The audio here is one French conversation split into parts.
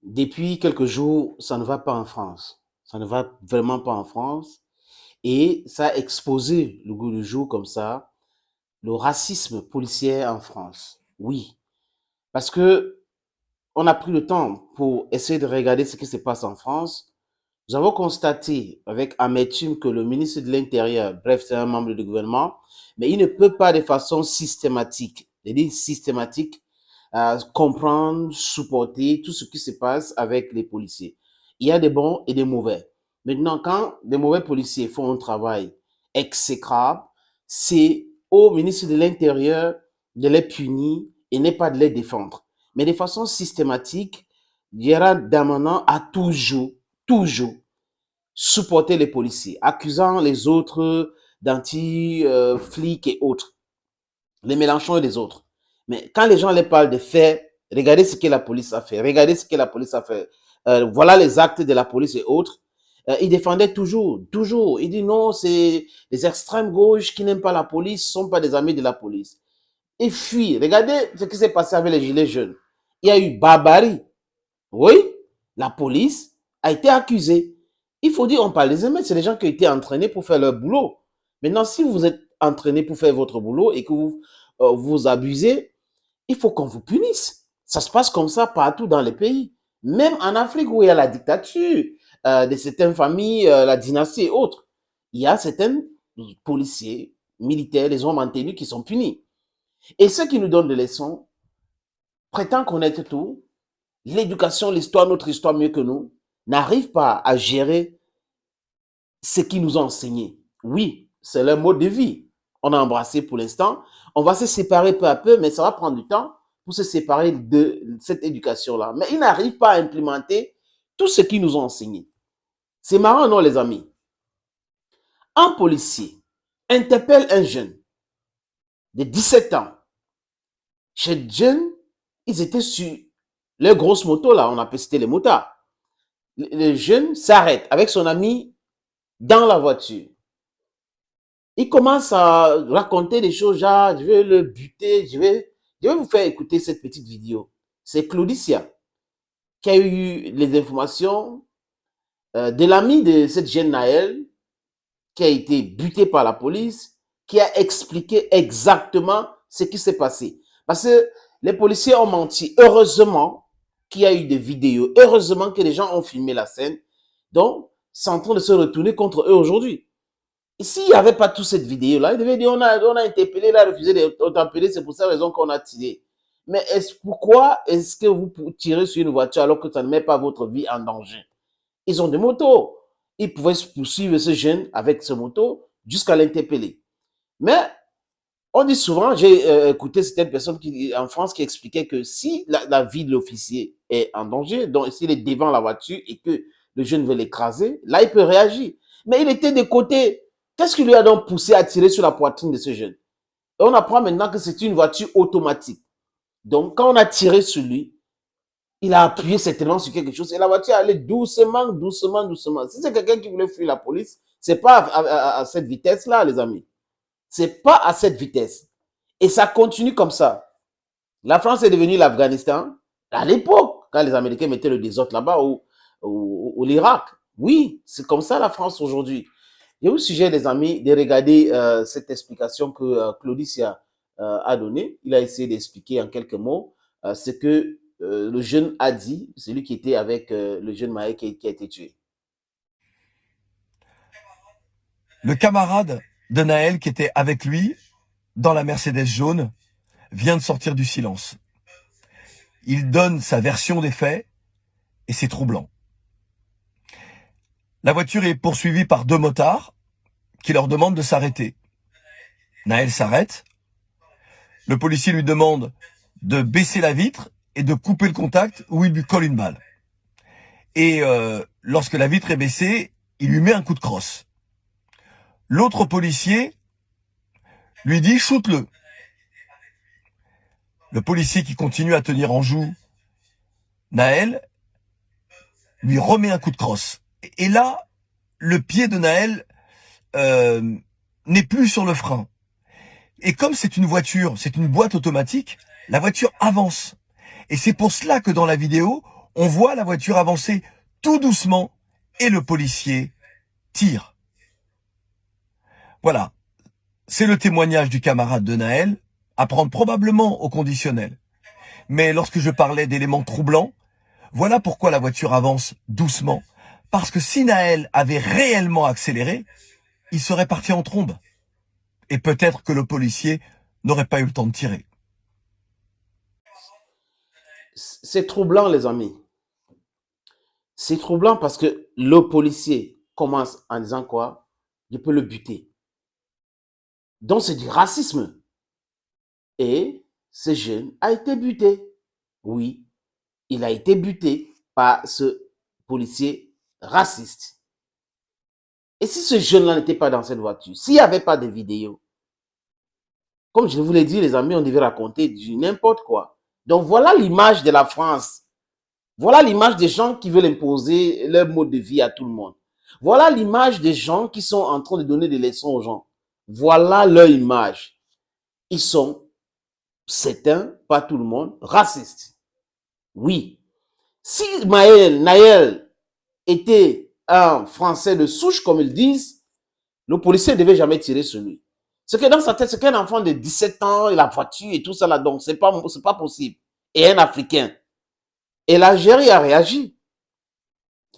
Depuis quelques jours, ça ne va pas en France. Ça ne va vraiment pas en France. Et ça a exposé le goût du jour comme ça, le racisme policier en France. Oui, parce que on a pris le temps pour essayer de regarder ce qui se passe en France. Nous avons constaté avec amertume que le ministre de l'Intérieur, bref, c'est un membre du gouvernement, mais il ne peut pas de façon systématique, c'est-à-dire systématique, comprendre, supporter tout ce qui se passe avec les policiers. Il y a des bons et des mauvais. Maintenant, quand des mauvais policiers font un travail exécrable, c'est au ministre de l'Intérieur de les punir et n'est pas de les défendre. Mais de façon systématique, Gérald Darmanin a toujours supporter les policiers, accusant les autres d'anti-flics et autres, les Mélenchon et les autres. Mais quand les gens les parlent de faits, regardez ce que la police a fait, regardez ce que la police a fait, voilà les actes de la police et autres, il défendait toujours. Il dit non, c'est les extrêmes gauches qui n'aiment pas la police, ne sont pas des amis de la police. Et fuit. Regardez ce qui s'est passé avec les gilets jaunes. Il y a eu barbarie. Oui, la police a été accusée. Il faut dire, on parle des émeutes, c'est les gens qui ont été entraînés pour faire leur boulot. Maintenant, si vous êtes entraîné pour faire votre boulot et que vous abusez, il faut qu'on vous punisse. Ça se passe comme ça partout dans les pays. Même en Afrique où il y a la dictature de certaines familles, la dynastie et autres, il y a certains policiers, militaires, les hommes en tenue qui sont punis. Et ceux qui nous donnent des leçons prétendent connaître tout, l'éducation, l'histoire, notre histoire mieux que nous, n'arrivent pas à gérer ce qu'ils nous ont enseigné. Oui, c'est leur mode de vie. On a embrassé pour l'instant. On va se séparer peu à peu, mais ça va prendre du temps pour se séparer de cette éducation-là. Mais ils n'arrivent pas à implémenter tout ce qu'ils nous ont enseigné. C'est marrant, non, les amis? Un policier interpelle un jeune de 17 ans. Chez jeunes, ils étaient sur les grosses motos, là, on appelle c'était les motards. Le jeune s'arrête avec son ami dans la voiture. Il commence à raconter des choses, genre, je vais le buter, je vais vous faire écouter cette petite vidéo. C'est Claudicia qui a eu les informations de l'ami de cette jeune Naël qui a été buté par la police, qui a expliqué exactement ce qui s'est passé. Parce que les policiers ont menti. Heureusement qu'il y a eu des vidéos. Heureusement que les gens ont filmé la scène. Donc, c'est en train de se retourner contre eux aujourd'hui. Et s'il n'y avait pas toute cette vidéo-là, il devait dire on a interpellé, il a refusé d'interpeller, c'est pour cette raison qu'on a tiré. Mais pourquoi est-ce que vous tirez sur une voiture alors que ça ne met pas votre vie en danger? Ils ont des motos. Ils pouvaient poursuivre ce jeune avec ce moto jusqu'à l'interpeller. Mais on dit souvent, j'ai écouté certaines personnes en France qui expliquaient que si la vie de l'officier est en danger, donc s'il est devant la voiture et que le jeune veut l'écraser, là, il peut réagir. Mais il était de côté. Qu'est-ce qui lui a donc poussé à tirer sur la poitrine de ce jeune? Et on apprend maintenant que c'est une voiture automatique. Donc, quand on a tiré sur lui, il a appuyé certainement sur quelque chose et la voiture allait doucement. Si c'est quelqu'un qui voulait fuir la police, c'est pas à cette vitesse-là, les amis. C'est pas à cette vitesse. Et ça continue comme ça. La France est devenue l'Afghanistan à l'époque, quand les Américains mettaient le désordre là-bas ou l'Irak. Oui, c'est comme ça la France aujourd'hui. Je vous suggère, les amis, de regarder cette explication que Claudicia a donnée. Il a essayé d'expliquer en quelques mots ce que le jeune a dit, celui qui était avec le jeune Maë qui a été tué. Le camarade de Naël qui était avec lui dans la Mercedes jaune vient de sortir du silence. Il donne sa version des faits et c'est troublant. La voiture est poursuivie par 2 motards qui leur demandent de s'arrêter. Naël s'arrête. Le policier lui demande de baisser la vitre et de couper le contact où il lui colle une balle. Et lorsque la vitre est baissée, il lui met un coup de crosse. L'autre policier lui dit « shoot-le ». Le policier qui continue à tenir en joue Naël lui remet un coup de crosse. Et là, le pied de Naël n'est plus sur le frein. Et comme c'est une voiture, c'est une boîte automatique, la voiture avance. Et c'est pour cela que dans la vidéo, On voit la voiture avancer tout doucement et le policier tire. Voilà, c'est le témoignage du camarade de Naël, à prendre probablement au conditionnel. Mais lorsque je parlais d'éléments troublants, voilà pourquoi la voiture avance doucement. Parce que si Naël avait réellement accéléré, il serait parti en trombe. Et peut-être que le policier n'aurait pas eu le temps de tirer. C'est troublant, les amis. C'est troublant parce que le policier commence en disant quoi? Je peux le buter. Donc, c'est du racisme. Et ce jeune a été buté. Oui, il a été buté par ce policier raciste. Et si ce jeune-là n'était pas dans cette voiture, s'il n'y avait pas de vidéo, comme je vous l'ai dit, les amis, on devait raconter du n'importe quoi. Donc, voilà l'image de la France. Voilà l'image des gens qui veulent imposer leur mode de vie à tout le monde. Voilà l'image des gens qui sont en train de donner des leçons aux gens. Voilà leur image. Ils sont, certains, pas tout le monde, racistes. Oui. Si Naël était un Français de souche, comme ils disent, le policier ne devait jamais tirer sur lui. Ce que dans sa tête, c'est qu'un enfant de 17 ans et la voiture et tout ça là, donc c'est pas possible. Et un Africain. Et l'Algérie a réagi.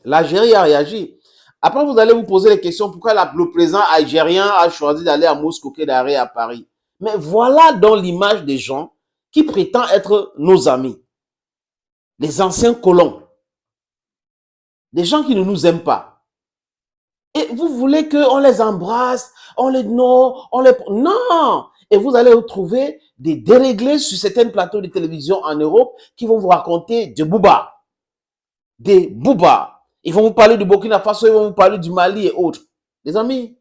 L'Algérie a réagi. Après, vous allez vous poser les questions pourquoi le président algérien a choisi d'aller à Moscou que d'aller à Paris. Mais voilà donc l'image des gens qui prétendent être nos amis. Les anciens colons. Des gens qui ne nous aiment pas. Et vous voulez qu'on les embrasse, on les... Non, on les... Non. Et vous allez retrouver des déréglés sur certains plateaux de télévision en Europe qui vont vous raconter des boubas. Des boubas. Ils vont vous parler du Burkina Faso, ils vont vous parler du Mali et autres. Les amis,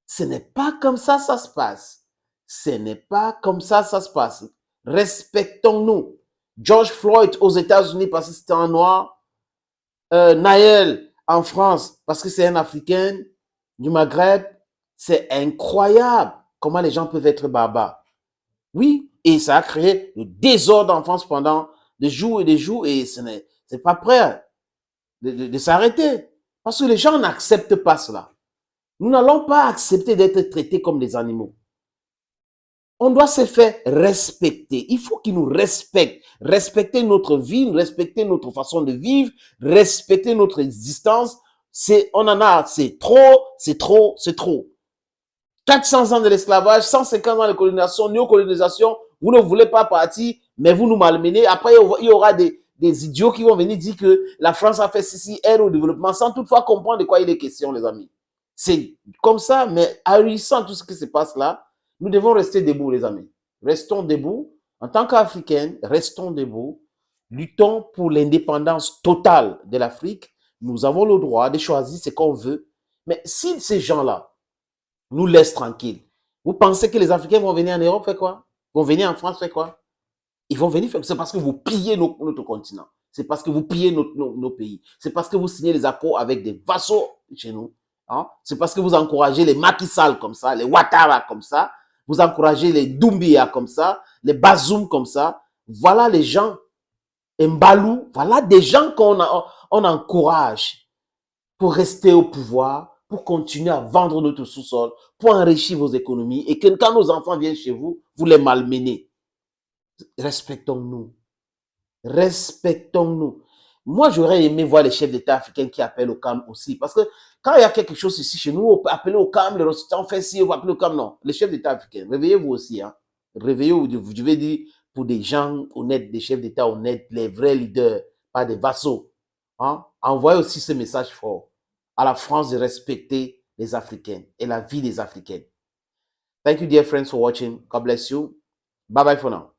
ce n'est pas comme ça se passe. Ce n'est pas comme ça se passe. Respectons-nous. George Floyd aux États-Unis parce que c'était un noir. Naël en France parce que c'est un Africain du Maghreb. C'est incroyable comment les gens peuvent être barbares. Oui, et ça a créé le désordre en France pendant des jours et ce n'est pas prêt de s'arrêter. Parce que les gens n'acceptent pas cela. Nous n'allons pas accepter d'être traités comme des animaux. On doit se faire respecter. Il faut qu'ils nous respectent. Respecter notre vie, respecter notre façon de vivre, respecter notre existence. On en a, c'est trop, c'est trop, c'est trop. 400 ans de l'esclavage, 150 ans de colonisation, néocolonisation, vous ne voulez pas partir, mais vous nous malmenez. Après, il y aura des idiots qui vont venir dire que la France a fait ceci, aide au développement, sans toutefois comprendre de quoi il est question, les amis. C'est comme ça, mais haïssant tout ce qui se passe là, nous devons rester debout, les amis. Restons debout. En tant qu'Africains, restons debout. Luttons pour l'indépendance totale de l'Afrique. Nous avons le droit de choisir ce qu'on veut. Mais si ces gens-là nous laissent tranquilles, vous pensez que les Africains vont venir en Europe faire quoi? Vont venir en France faire quoi? Ils vont venir faire... C'est parce que vous pillez notre continent. C'est parce que vous pillez nos pays. C'est parce que vous signez des accords avec des vassaux chez nous. Hein? C'est parce que vous encouragez les Macky Sall comme ça, les Ouattara comme ça. Vous encouragez les Doumbia comme ça, les Bazoum comme ça. Voilà les gens, Mbalou, voilà des gens qu'on encourage pour rester au pouvoir, pour continuer à vendre notre sous-sol, pour enrichir vos économies. Et que quand nos enfants viennent chez vous, vous les malmenez. Respectons-nous. Respectons-nous. Moi, j'aurais aimé voir les chefs d'État africains qui appellent au calme aussi. Parce que quand il y a quelque chose ici chez nous, on peut appeler au calme, les ressortissants fait ci, on va appeler au calme. Non, les chefs d'État africains, réveillez-vous aussi. Hein. Réveillez-vous, je vais dire, pour des gens honnêtes, des chefs d'État honnêtes, les vrais leaders, pas des vassaux. Hein. Envoyez aussi ce message fort à la France de respecter les Africains et la vie des Africains. Thank you, dear friends, for watching. God bless you. Bye-bye for now.